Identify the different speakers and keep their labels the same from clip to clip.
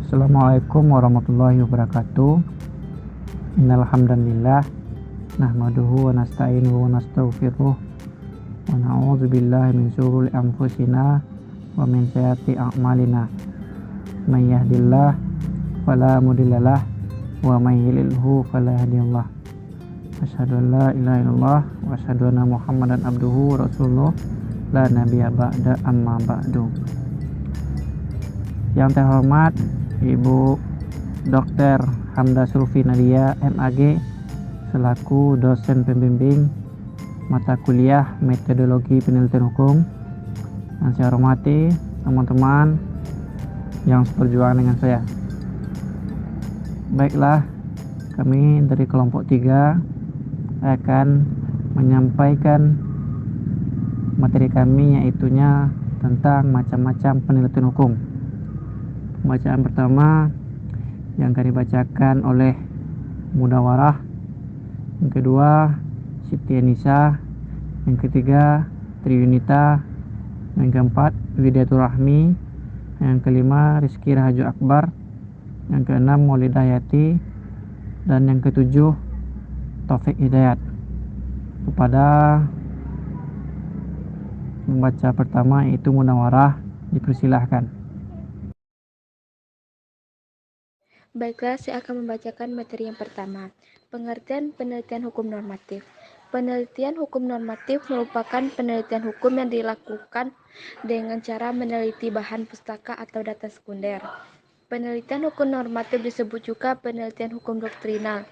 Speaker 1: Assalamualaikum warahmatullahi wabarakatuh. Innal hamdalillah nahmaduhu wa nasta'inuhu wa nastaghfiruh wa na'udzu billahi min syururi anfusina wa min sayyiati a'malina. May yahdihillahu fala mudhillalah wa may yudlilhu fala hadiyalah. Asyhadu an la ilaha illallah wa asyhadu anna Muhammadan abduhu wa rasuluh la nabiyya ba'da amma ba'du. Yang terhormat Ibu Dr. Hamda Sulfi Nadia MAG selaku dosen pembimbing mata kuliah Metodologi Penelitian Hukum. Yang saya hormati teman-teman yang seperjuangan dengan saya. Baiklah, kami dari kelompok 3 akan menyampaikan materi kami, yaitunya tentang macam-macam penelitian hukum. Bacaan pertama yang akan dibacakan oleh Mudawarah, yang kedua Siti Anisa, yang ketiga Triyunita, yang keempat Widiatul Rahmi, yang kelima Rizky Rahayu Akbar, yang keenam Maulidah Hayati, dan yang ketujuh Taufik Hidayat. Kepada membaca pertama yaitu Mudawarah, dipersilahkan.
Speaker 2: Baiklah, saya akan membacakan materi yang pertama. Pengertian penelitian hukum normatif. Penelitian hukum normatif merupakan penelitian hukum yang dilakukan dengan cara meneliti bahan pustaka atau data sekunder. Penelitian hukum normatif disebut juga penelitian hukum doktrinal.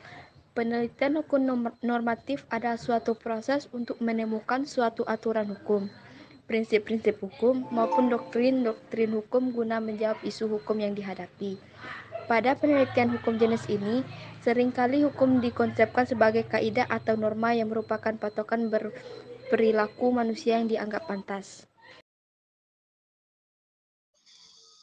Speaker 2: Penelitian hukum normatif adalah suatu proses untuk menemukan suatu aturan hukum, prinsip-prinsip hukum, maupun doktrin hukum guna menjawab isu hukum yang dihadapi. Pada penelitian hukum jenis ini, seringkali hukum dikonsepkan sebagai kaidah atau norma yang merupakan patokan berperilaku manusia yang dianggap pantas.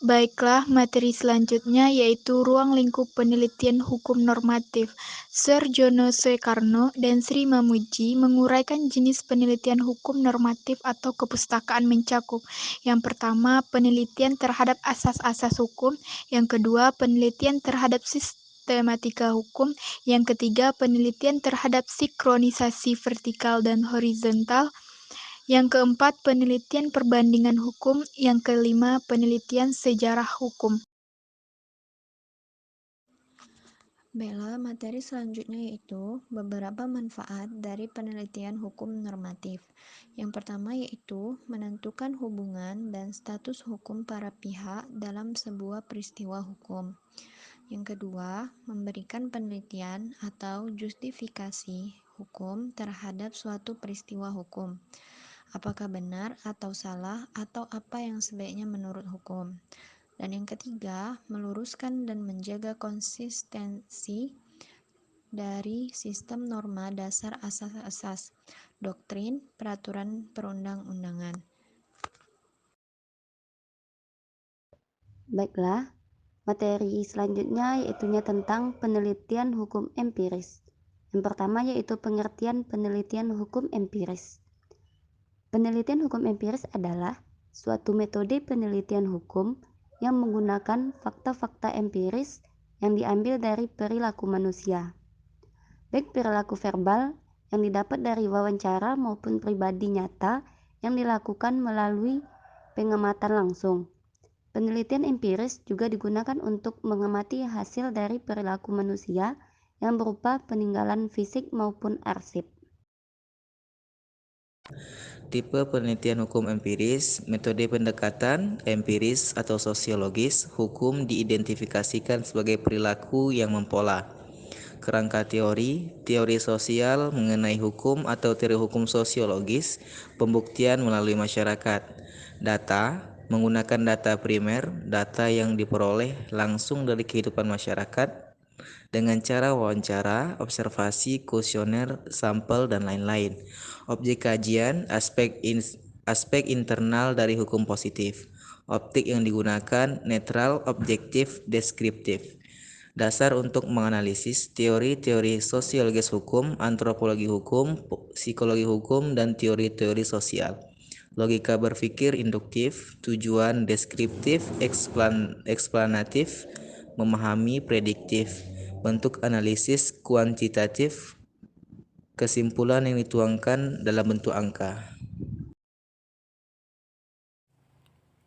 Speaker 3: Baiklah, materi selanjutnya yaitu ruang lingkup penelitian hukum normatif. Sir Jono Soekarno dan Sri Mamuji menguraikan jenis penelitian hukum normatif atau kepustakaan mencakup. Yang pertama, penelitian terhadap asas-asas hukum. Yang kedua, penelitian terhadap sistematika hukum. Yang ketiga, penelitian terhadap sinkronisasi vertikal dan horizontal. Yang keempat, penelitian perbandingan hukum. Yang kelima, penelitian sejarah hukum.
Speaker 4: Baiklah, materi selanjutnya yaitu beberapa manfaat dari penelitian hukum normatif. Yang pertama yaitu menentukan hubungan dan status hukum para pihak dalam sebuah peristiwa hukum. Yang kedua, memberikan penelitian atau justifikasi hukum terhadap suatu peristiwa hukum. Apakah benar atau salah atau apa yang sebaiknya menurut hukum. Dan yang ketiga, meluruskan dan menjaga konsistensi dari sistem norma dasar asas-asas, doktrin, peraturan perundang-undangan.
Speaker 5: Baiklah, materi selanjutnya yaitunya tentang penelitian hukum empiris. Yang pertama yaitu pengertian penelitian hukum empiris. Penelitian hukum empiris adalah suatu metode penelitian hukum yang menggunakan fakta-fakta empiris yang diambil dari perilaku manusia, baik perilaku verbal yang didapat dari wawancara maupun pribadi nyata yang dilakukan melalui pengamatan langsung. Penelitian empiris juga digunakan untuk mengamati hasil dari perilaku manusia yang berupa peninggalan fisik maupun arsip.
Speaker 6: Tipe penelitian hukum empiris, metode pendekatan empiris atau sosiologis, hukum diidentifikasikan sebagai perilaku yang mempola. Kerangka teori, teori sosial mengenai hukum atau teori hukum sosiologis, pembuktian melalui masyarakat. Data, menggunakan data primer, data yang diperoleh langsung dari kehidupan masyarakat, dengan cara wawancara, observasi, kuesioner, sampel, dan lain-lain. Objek kajian, aspek internal dari hukum positif. Optik yang digunakan, netral, objektif, deskriptif. Dasar untuk menganalisis teori-teori sosiologis hukum, antropologi hukum, psikologi hukum, dan teori-teori sosial. Logika berpikir induktif, tujuan deskriptif, eksplanatif, memahami prediktif, bentuk analisis kuantitatif, kesimpulan yang dituangkan dalam bentuk angka.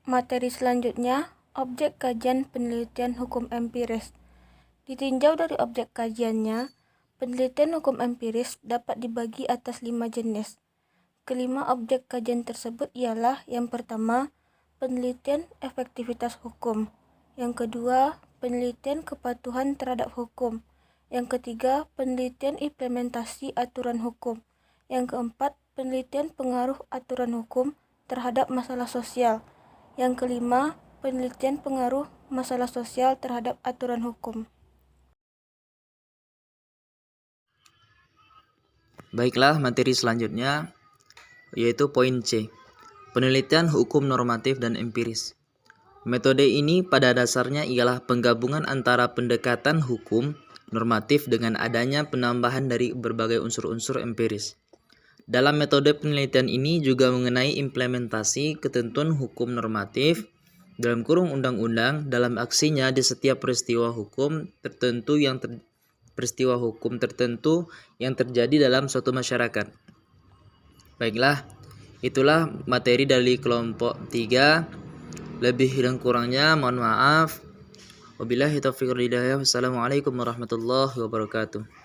Speaker 2: Materi selanjutnya, objek kajian penelitian hukum empiris. Ditinjau dari objek kajiannya, penelitian hukum empiris dapat dibagi atas 5 jenis. Kelima objek kajian tersebut ialah yang pertama, penelitian efektivitas hukum. Yang kedua, penelitian kepatuhan terhadap hukum. Yang ketiga, penelitian implementasi aturan hukum. Yang keempat, penelitian pengaruh aturan hukum terhadap masalah sosial. Yang kelima, penelitian pengaruh masalah sosial terhadap aturan hukum.
Speaker 6: Baiklah, materi selanjutnya yaitu poin C, penelitian hukum normatif dan empiris. Metode ini pada dasarnya ialah penggabungan antara pendekatan hukum normatif dengan adanya penambahan dari berbagai unsur-unsur empiris. Dalam metode penelitian ini juga mengenai implementasi ketentuan hukum normatif dalam kurung undang-undang dalam aksinya di setiap peristiwa hukum tertentu yang terjadi dalam suatu masyarakat. Baiklah, itulah materi dari kelompok 3. Lebih dan kurangnya mohon maaf. Wabillahi taufiq wal hidayah. Wassalamualaikum warahmatullahi wabarakatuh.